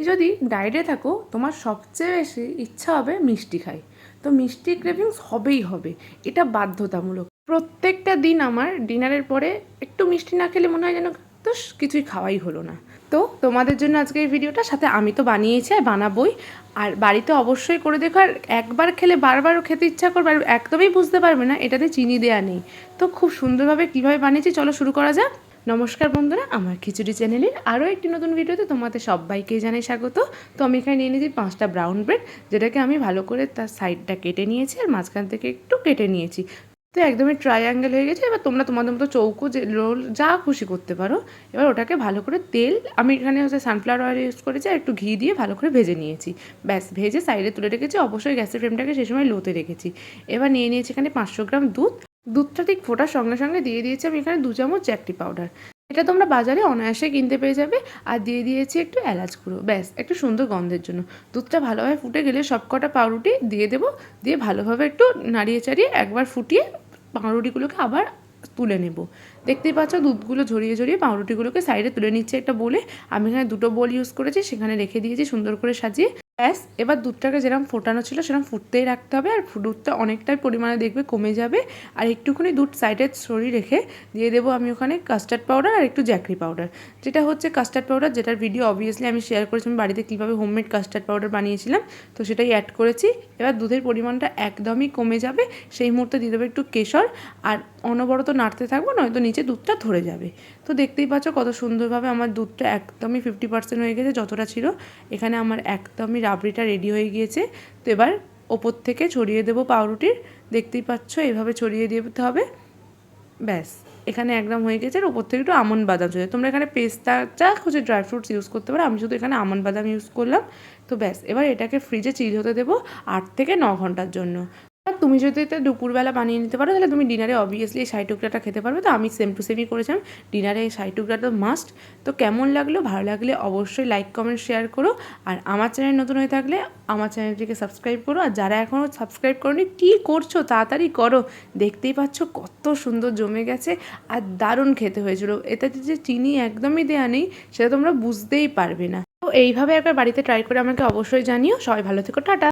যদি ডায়েটে থাকো তোমার সবচেয়ে বেশি ইচ্ছা হবে মিষ্টি খাই, তো মিষ্টি ক্রেভিংস হবেই হবে, এটা বাধ্যতামূলক। প্রত্যেকটা দিন আমার ডিনারের পরে একটু মিষ্টি না খেলে মনে হয় যেন তো কিছুই খাওয়াই হলো না। তো তোমাদের জন্য আজকে এই ভিডিওটা, সাথে আমি তো বানিয়েছি আর বানাবোই, আর বাড়িতে অবশ্যই করে দেখো। আর একবার খেলে বারবারও খেতে ইচ্ছা করবে, আর একদমই বুঝতে পারবে না এটাতে চিনি দেওয়া নেই। তো খুব সুন্দরভাবে কীভাবে বানিয়েছি চলো শুরু করা যাক। নমস্কার বন্ধুরা, আমার খিচুড়ি চ্যানেলের আরও একটি নতুন ভিডিওতে তোমাদের সবাইকেই জানাই স্বাগত। তো আমি এখানে নিয়ে নিয়েছি 5টা ব্রাউন ব্রেড, যেটাকে আমি ভালো করে তার সাইডটা কেটে নিয়েছি আর মাঝখান থেকে একটু কেটে নিয়েছি। তো একদমই ট্রায়াঙ্গেল হয়ে গেছে। এবার তোমরা তোমাদের মতো চৌকো যে রোল যা খুশি করতে পারো। এবার ওটাকে ভালো করে তেল, আমি এখানে হচ্ছে সানফ্লাওয়ার অয়েল ইউজ করেছি আর একটু ঘি দিয়ে ভালো করে ভেজে নিয়েছি। ব্যাস, ভেজে সাইডে তুলে রেখেছি। অবশ্যই গ্যাসের ফ্লেমটাকে সেই সময় লোতে রেখেছি। এবার নিয়ে নিয়েছি এখানে 500 গ্রাম দুধ। দুধটা ঠিক ফোটার সঙ্গে সঙ্গে দিয়ে দিয়েছি আমি এখানে 2 চামচ জ্যাকরি পাউডার। এটা তোমরা বাজারে অনায়াসে কিনতে পেয়ে যাবে। আর দিয়ে দিয়েছি একটু এলাচ গুঁড়ো, ব্যাস একটু সুন্দর গন্ধের জন্য। দুধটা ভালোভাবে ফুটে গেলে সবকটা পাউরুটি দিয়ে দেবো, দিয়ে ভালোভাবে একটু নাড়িয়ে চাড়িয়ে একবার ফুটিয়ে পাউরুটিগুলোকে আবার তুলে নেব। দেখতেই পাচ্ছ দুধগুলো ঝরিয়ে ঝরিয়ে পাউরুটিগুলোকে সাইডে তুলে নিচ্ছে একটা বোলে। আমি এখানে 2টো বোল ইউজ করেছি, সেখানে রেখে দিয়েছি সুন্দর করে সাজিয়ে। ব্যাস, এবার দুধটাকে যেরকম ফোটানো ছিল সেরকম ফুটতেই রাখতে হবে। আর দুধটা অনেকটাই পরিমাণে দেখবে কমে যাবে। আর একটুখানি দুধ সাইডে সরিয়ে রেখে দিয়ে দেবো আমি ওখানে কাস্টার্ড পাউডার আর একটু জ্যাকরি পাউডার। যেটা হচ্ছে কাস্টার্ড পাউডার, যেটার ভিডিও অবভিয়াসলি আমি শেয়ার করেছি আমি বাড়িতে কীভাবে হোমমেড কাস্টার্ড পাউডার বানিয়েছিলাম, তো সেটাই অ্যাড করেছি। এবার দুধের পরিমাণটা একদমই কমে যাবে, সেই মুহূর্তে দিয়ে দেবো একটু কেশর। আর অনবরত নাড়তে থাকবো, নয়তো নিচে দুধটা ধরে যাবে। তো দেখতেই পাচ্ছ কত সুন্দরভাবে আমার দুধটা একদমই 50% হয়ে গেছে যতটা ছিল। এখানে আমার একদমই রাবড়িটা রেডি হয়ে গিয়েছে। তো এবার ওপর থেকে ছড়িয়ে দেবো পাউরুটির, দেখতেই পাচ্ছ এভাবে ছড়িয়ে দিতে হবে। ব্যাস, এখানে একদম হয়ে গেছে। আর ওপর থেকে একটু আমন্ড বাদাম ছড়িয়ে, তোমরা এখানে পেস্তা যা খুশি ড্রাই ফ্রুটস ইউজ করতে পারো, আমি শুধু এখানে আমন্ড বাদাম ইউজ করলাম। তো ব্যাস, এবার এটাকে ফ্রিজে চিল হতে দেবো 8 থেকে 9 ঘন্টার জন্য। আর তুমি যদি এটা দুপুরবেলা বানিয়ে নিতে পারো তাহলে তুমি ডিনারে অবভিয়াসলি এই শাহী টুকরাটা খেতে পারবে। তো আমি সেম টু সেমই করেছিলাম, ডিনারে এই শাহী টুকরাটা মাস্ট। তো কেমন লাগলো, ভালো লাগলে অবশ্যই লাইক কমেন্ট শেয়ার করো। আর আমার চ্যানেল নতুন হয়ে থাকলে আমার চ্যানেলটিকে সাবস্ক্রাইব করো। আর যারা এখনও সাবস্ক্রাইব করোনি, কী করছো, তাড়াতাড়ি করো। দেখতেই পাচ্ছ কত সুন্দর জমে গেছে আর দারুণ খেতে হয়েছিল। এটাতে যে চিনি একদমই দেওয়া নেই সেটা তোমরা বুঝতেই পারবে না। তো এইভাবে একবার বাড়িতে ট্রাই করে আমাকে অবশ্যই জানিও। সবাই ভালো থেকো, টাটা।